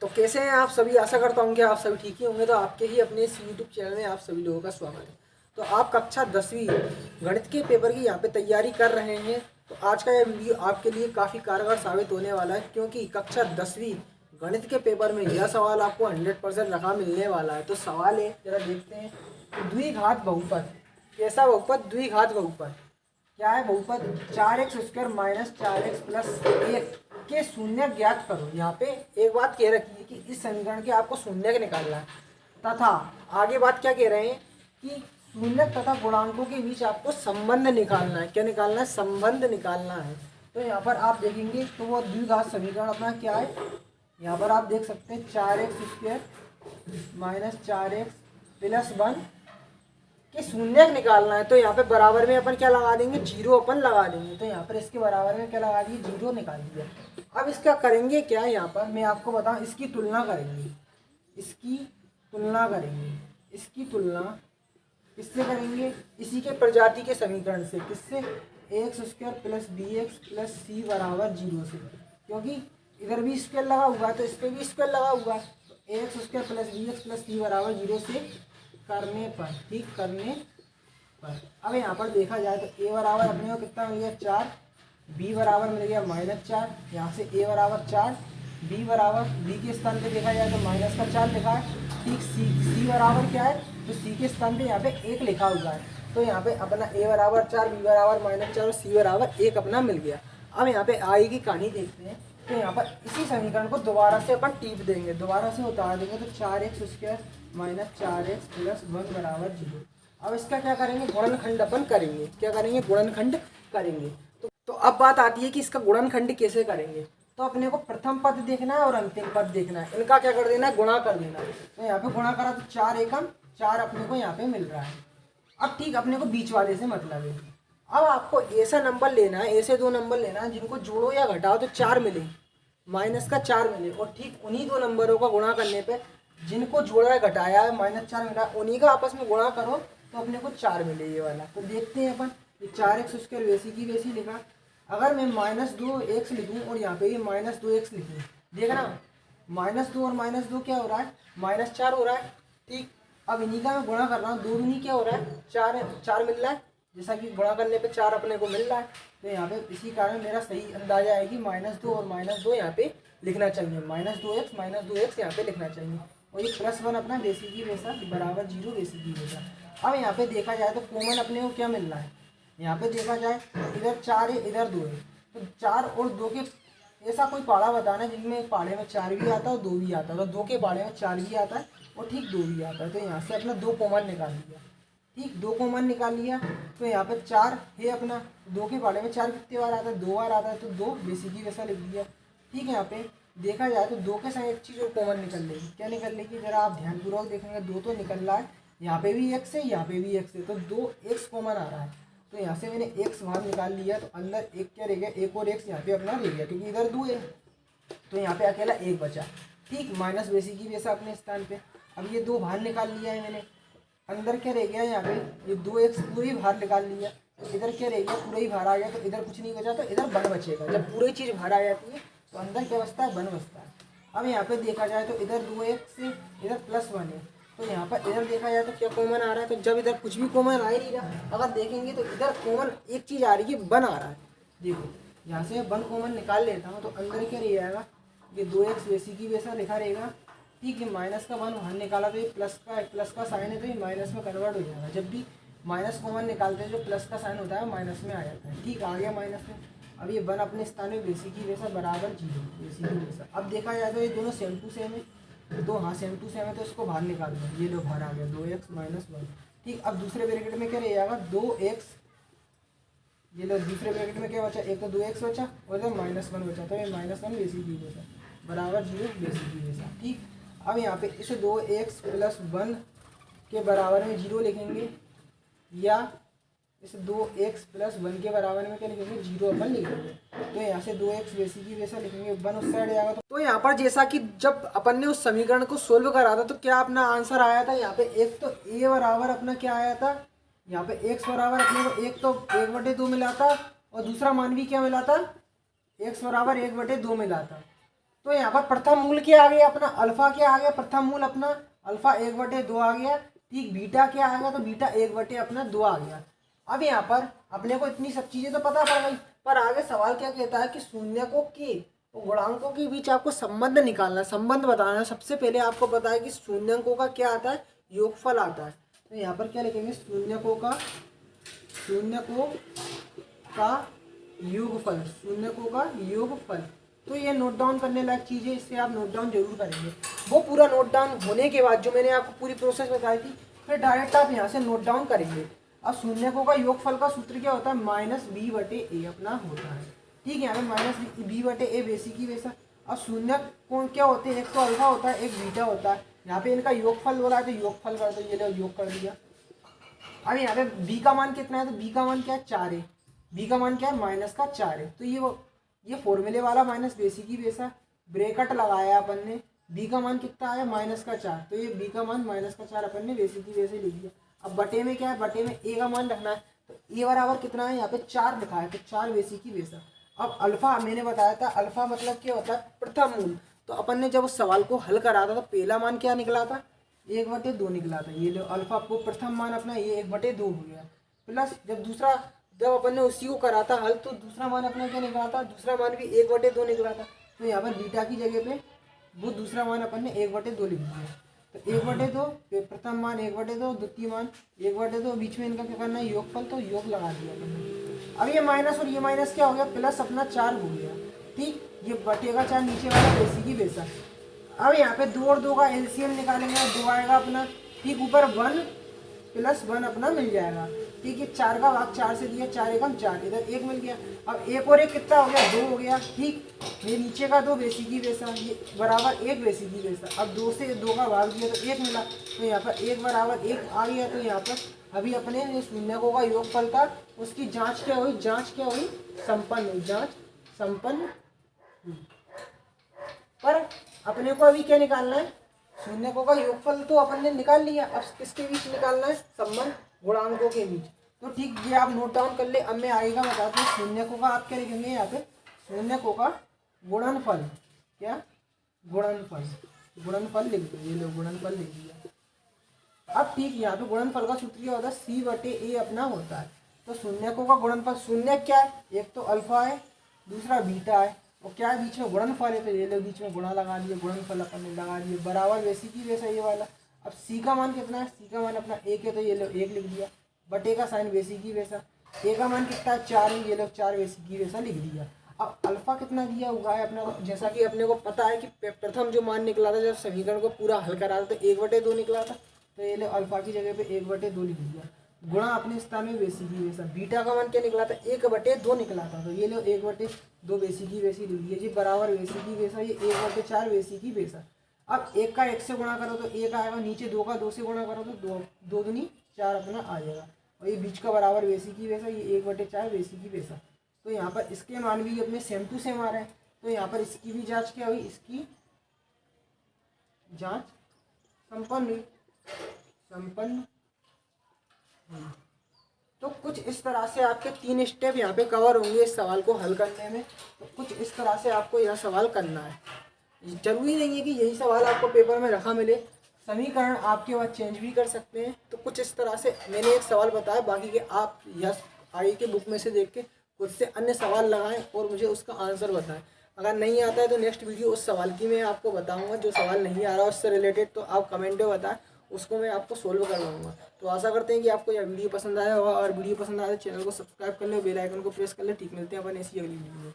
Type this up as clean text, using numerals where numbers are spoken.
तो कैसे हैं आप सभी? आशा करता हूँ कि आप सभी ठीक ही होंगे। तो आपके ही अपने इस यूट्यूब चैनल में आप सभी लोगों का स्वागत है। तो आप कक्षा 10वीं गणित के पेपर की यहाँ पे तैयारी कर रहे हैं तो आज का यह वीडियो आपके लिए काफ़ी कारगर साबित होने वाला है, क्योंकि कक्षा 10वीं गणित के पेपर में यह सवाल आपको 100% रखा मिलने वाला है। तो सवाल है, जरा देखते हैं। द्विघात बहुपद, कैसा बहुपद? द्विघात बहुपद क्या है? बहुपद 4x² माइनस 4x प्लस 1 के शून्य ज्ञात करो। यहाँ पे एक बात कह रखी है कि इस समीकरण के आपको शून्य निकालना है, तथा आगे बात क्या कह रहे हैं कि शून्य तथा गुणांकों के बीच आपको संबंध निकालना है। क्या निकालना है? संबंध निकालना है। तो यहाँ पर आप देखेंगे तो वो द्विघात समीकरण अपना क्या है, यहाँ पर आप देख सकते हैं 4x² माइनस 4x प्लस 1 कि शून्य निकालना है। तो यहाँ पे बराबर में अपन क्या लगा देंगे? जीरो अपन लगा देंगे। तो यहाँ पर इसके बराबर में क्या लगा दिए? जीरो निकाल दिया। अब इसका करेंगे क्या? यहाँ पर मैं आपको बताऊँ, इसकी तुलना करेंगे, इसकी तुलना करेंगे। इसकी तुलना किससे करेंगे? इसी के प्रजाति के समीकरण से। किससे? x² plus bx plus c बराबर 0 से, क्योंकि इधर भी स्क्वायर लगा हुआ है तो इस पर भी स्क्वायर लगा हुआ है। तो x² plus bx plus c बराबर 0 से करने पर, ठीक करने पर अब यहाँ पर देखा जाए तो a बराबर अपने को कितना मिल गया? 4, b बराबर मिल गया -4। यहाँ से a बराबर 4, b बराबर, b के स्थान पे देखा जाए तो -4 लिखा है, ठीक। c बराबर क्या है? तो c के स्थान पे यहाँ पे 1 लिखा हुआ है। तो यहाँ पे अपना a बराबर 4, b बराबर -4 और c बराबर 1 अपना मिल गया। अब यहाँ पे आगे की कहानी देखते हैं। तो यहाँ पर इसी समीकरण को दोबारा से अपन टीप देंगे, दोबारा से उतार देंगे। तो 4x² माइनस 4x प्लस 1 बराबर 0। अब इसका क्या करेंगे? गुणनखंड अपन करेंगे। क्या करेंगे? गुणनखंड करेंगे। तो अब बात आती है कि इसका गुणनखंड कैसे करेंगे। तो अपने को प्रथम पद देखना है और अंतिम पद देखना है। इनका क्या कर देना है? गुणा कर देना है। तो यहाँ पे गुणा करा तो 4 एकम 4 अपने को यहाँ पे मिल रहा है। अब ठीक, अपने को बीच वाले से मतलब है। अब आपको ऐसा नंबर लेना है, ऐसे दो नंबर लेना है जिनको जोड़ो या घटाओ तो 4 मिले, माइनस का 4 मिले, और ठीक उन्हीं दो नंबरों का गुणा करने पे जिनको जोड़ा है घटाया है -4 मिला, उन्हीं का आपस में गुणा करो तो अपने को 4 मिले, ये वाला। तो देखते हैं अपन, ये 4x² वैसी की वैसी लिखा। अगर मैं -2x लिखूँ और यहाँ पे ये -2x लिखूँ, देखना -2 और -2 क्या हो रहा है? -4 हो रहा है, ठीक। अब इन्हीं का मैं गुणा कर रहा हूँ, 2 दूनी क्या हो रहा है? 4 मिल रहा है, जैसा कि गुणा करने पे 4 अपने को मिल रहा है। तो यहाँ पे इसी कारण मेरा सही अंदाजा है कि -2 और -2 यहाँ पे लिखना चाहिए। -2x यहाँ पे लिखना चाहिए। और ये +1 अपना वैसी की वैसा बराबर 0 वैसी की वैसा। अब यहाँ पे देखा जाए तो कॉमन अपने को क्या मिल रहा है? यहाँ पे देखा जाए इधर 4 है, इधर 2 है। तो 4 और 2 के ऐसा कोई पहाड़ा बताना है जिनमें एक पहाड़े में 4 भी आता है और 2 भी आता है। तो 2 के पहाड़े में 4 भी आता है और ठीक 2 भी आता है। तो यहाँ से अपना 2 कॉमन निकाल लिया, ठीक। 2 कॉमन निकाल लिया तो यहाँ पे 4 है अपना, 2 के पहाड़े में 4 कितने बार आता है? 2 बार आता है। तो 2 बेसिकली वैसा लिख दिया, ठीक है। यहाँ पे देखा जाए तो 2 के संग एक चीज़ और कॉमन निकल लेगी। क्या निकल लेगी? जरा आप ध्यानपूर्वक देखेंगे, 2 तो निकल रहा है, यहाँ पे भी x है, यहाँ पे भी x है, तो 2x कॉमन आ रहा है। तो यहाँ से मैंने x बाहर निकाल लिया, तो अंदर एक क्या रह गया? एक और x यहाँ पे अपना रह गया, क्योंकि इधर 2 है तो यहाँ पे अकेला 1 बचा, ठीक। माइनस बेसिकली वैसा अपने स्थान पे। अब ये 2 बाहर निकाल लिया है मैंने, अंदर क्या रह गया? यहाँ पे ये 2x पूरी बाहर निकाल लिया, इधर क्या रह गया? पूरा ही बाहर आ गया, तो इधर कुछ नहीं बचा, तो इधर 1 बचेगा। जब पूरी चीज़ बाहर आ जाती है तो अंदर क्या बचता है? 1 बचता है। अब यहाँ पे देखा जाए तो इधर 2x है, इधर +1 है, तो यहाँ पर इधर देखा जाए तो क्या कॉमन आ रहा है? तो जब इधर कुछ भी कॉमन आ ही नहीं रहा, अगर देखेंगे तो इधर कॉमन एक चीज़ आ रही है, 1 आ रहा है। देखो यहाँ से 1 कॉमन निकाल लेता हूँ तो अंदर क्या रह जाएगा? ये 2x वैसी की वैसा लिखा रहेगा, ठीक है। माइनस का 1 बाहर निकाला तो ये प्लस का साइन है, तो ये माइनस में कन्वर्ट हो जाएगा। जब भी माइनस कॉमन निकालते हैं जो प्लस का साइन होता है माइनस में आ जाता है, ठीक। आ गया माइनस में। अब ये 1 अपने स्थान में वैसी की वैसा बराबर 0 वैसी की वैसा। अब देखा जाए तो ये दोनों सेम टू सेम है, तो हाँ सेम टू सेम है, तो इसको बाहर निकाल दो। ये लो बाहर आ गया 2x - 1, ठीक। अब दूसरे ब्रैकेट में क्या रह जाएगा? 2x, ये लो दूसरे ब्रैकेट में क्या बचा? एक तो 2x बचा और इधर -1 बचा, तो ये -1 वैसी की वैसा बराबर 0 वैसी की वैसा, ठीक। अब यहाँ पे इसे 2x प्लस 1 के बराबर में 0 लिखेंगे, या इस 2x प्लस 1 के बराबर में क्या लिखेंगे? 0 अपन लिखेंगे। तो यहाँ से 2x वैसी की वैसा लिखेंगे, 1 उस साइड जाएगा। तो यहाँ पर जैसा कि जब अपन ने उस समीकरण को सोल्व करा था तो क्या अपना आंसर आया था? यहाँ पे एक तो a बराबर अपना क्या आया था? यहाँ पे x बराबर अपने को एक तो 1/2 मिला था, और दूसरा मान भी क्या मिला था? x बराबर 1/2 मिला था। तो यहाँ पर प्रथम मूल क्या आ गया अपना, अल्फा क्या आ गया, प्रथम मूल अपना अल्फा 1/2 आ गया। ठीक, बीटा क्या आ गया, तो बीटा 1/2 आ गया। अब यहाँ पर अपने को इतनी सब चीजें तो पता पड़ गई, पर आगे सवाल क्या कहता है कि शून्यकों के तो गुणांकों के बीच आपको संबंध निकालना है, संबंध बताना है। सबसे पहले आपको पता है कि शून्यकों का क्या आता है, योगफल आता है। तो यहाँ पर क्या लिखेंगे, शून्यकों का योगफल, शून्यकों का योगफल। तो ये नोट डाउन करने लायक चीज़ है, इससे आप नोट डाउन जरूर करेंगे। वो पूरा नोट डाउन होने के बाद जो मैंने आपको पूरी प्रोसेस बताई थी, फिर डायरेक्ट आप यहाँ से नोट डाउन करेंगे। अब शून्यकों का योगफल का सूत्र क्या होता है, -b/a अपना होता है। ठीक है, यहाँ पे -b/a बेसिक ही वैसा। अब शून्य कौन क्या होते हैं, एक तो अल्फा होता है, एक बीटा होता है। यहाँ पे इनका योगफल बोला है तो योगफल कर दो, ये लो योग कर दिया। अब यहाँ पे b का मान कितना है, तो b का मान क्या है, 4 है। b का मान क्या है, -4 है। तो ये फॉर्मूले वाला माइनस बेसिक ही वैसा, ब्रैकेट लगाया अपन ने, b का मान कितना आया, -4। तो ये b का मान -4 अपन ने बेसिक ही वैसे लिख दिया। अब बटे में क्या है, बटे में a का मान रखना है। तो a बराबर कितना है, यहाँ पे 4 लिखा है, तो 4 बेसिक ही वैसा। अब अल्फा मैंने बताया था, अल्फा मतलब क्या होता है, प्रथम मूल। तो अपन ने जब उस सवाल को हल करा था तो पहला मान क्या निकला था, 1/2 निकला था। ये लो अल्फा को प्रथम मान अपना ये 1/2 हो गया। प्लस जब अपन ने उसी को करा था हल, तो दूसरा मान अपना क्या निकला था, दूसरा मान भी 1/2 निकला था। तो यहाँ पर बीटा की जगह पे वो दूसरा मान अपन ने 1/2 लिख दिया। तो 1/2 प्रथम मान 1/2, द्वितीय मान 1/2, बीच में इनका क्या करना है, योगफल, तो योग लगा दिया अपन ने। अब ये माइनस और ये माइनस क्या हो गया, प्लस अपना 4 हो गया। ठीक, ये बटेगा 4 नीचे वाला बेसिक ही वैसा। अब यहाँ पे 2 और 2 का एलसीएम निकालेंगे, 2 आएगा अपना। ठीक, ऊपर 1 + 1 अपना मिल जाएगा। ठीक है, 4 का भाग 4 से दिया, 4 एकम 4, इधर 1 मिल गया। अब 1 और 1 कितना हो गया, 2 हो गया। ठीक, ये नीचे का 2 बेसिक ही वैसा, ये बराबर 1 बेसिक ही वैसा। अब 2 से 2 का भाग दिया तो 1 मिला, तो यहाँ पर 1 बराबर 1 आ गया। तो यहाँ पर अभी अपने जो शून्यकों का योगफल था उसकी जाँच क्या हुई, संपन्न हुई, जाँच संपन्न हुई। पर अपने को अभी क्या निकालना है, शून्यकों का योगफल तो अपन ने निकाल लिया, अब किसके बीच निकालना है, संबंध गुणांकों के बीच। तो ठीक, ये आप नोट डाउन कर ले। अब मैं आएगा बताते हैं शून्यकों का आप क्या लिखेंगे, यहाँ पे शून्यकों का गुणनफल, क्या गुणनफल लिख दो, ये लो गुणनफल लिख दिया। अब ठीक, यहाँ पे गुणनफल का सूत्र क्या होता है, c/a अपना होता है। तो शून्यकों का गुणनफल, शून्य क्या है, एक तो अल्फा है, दूसरा बीटा है, और क्या है बीच में गुणनफल है। तो ये लोग बीच में गुणा लगा दिए, गुणनफल अपन ने लगा दिए, बराबर वैसी की वैसा ये वाला। अब c का मान कितना है, c का मान अपना 1 है, तो ये लोग 1 लिख दिया, बटे का साइन वैसी की वैसा। a का मान कितना है, 4 है, ये लोग 4 वैसी की वैसा लिख दिया। अब अल्फा कितना दिया हुआ है अपना, जैसा कि अपने को पता है कि प्रथम जो मान निकला था जब समीकरण को पूरा हल करा था तो 1/2 निकला था। तो ये लोग अल्फा की जगह पे 1/2 लिख दिया, गुणा अपने स्थान में वैसी की वैसा। बीटा का मान क्या निकला था, 1/2 निकला था, तो ये लो 1/2 वैसी की वैसी लिख दिया जी, बराबर वैसी की वैसा, ये 1/4 वैसी की वैसा। अब 1 का 1 से गुणा करो तो 1 आएगा, नीचे 2 का 2 से गुणा करो तो 2 दूनी 4 अपना आ जाएगा, और ये बीच का बराबर वैसी की वैसा, ये 1/4 वैसी की वैसा। तो यहाँ पर इसके मान भी अपने सेम टू सेम आ रहे हैं। तो यहाँ पर इसकी भी जाँच क्या हुई, इसकी जाँच संपन्न हुई। तो कुछ इस तरह से आपके 3 स्टेप यहाँ पे कवर होंगे इस सवाल को हल करने में। तो कुछ इस तरह से आपको यह सवाल करना है। जरूरी नहीं है कि यही सवाल आपको पेपर में रखा मिले, समीकरण आपके बाद चेंज भी कर सकते हैं। तो कुछ इस तरह से मैंने एक सवाल बताया, बाकी के आप यस आगे के बुक में से देख के खुद से अन्य सवाल लगाएं और मुझे उसका आंसर बताएं। अगर नहीं आता है तो नेक्स्ट वीडियो उस सवाल की मैं आपको बताऊंगा। जो सवाल नहीं आ रहा उससे रिलेटेड तो आप कमेंट में बताएं, उसको मैं आपको सोल्व करवाऊंगा। तो आशा करते हैं कि आपको यह वीडियो पसंद आया होगा, और वीडियो पसंद आया तो चैनल को सब्सक्राइब कर ले, बेल आइकन को प्रेस कर ले। ठीक, मिलते हैं अपन ऐसी अगली वीडियो में।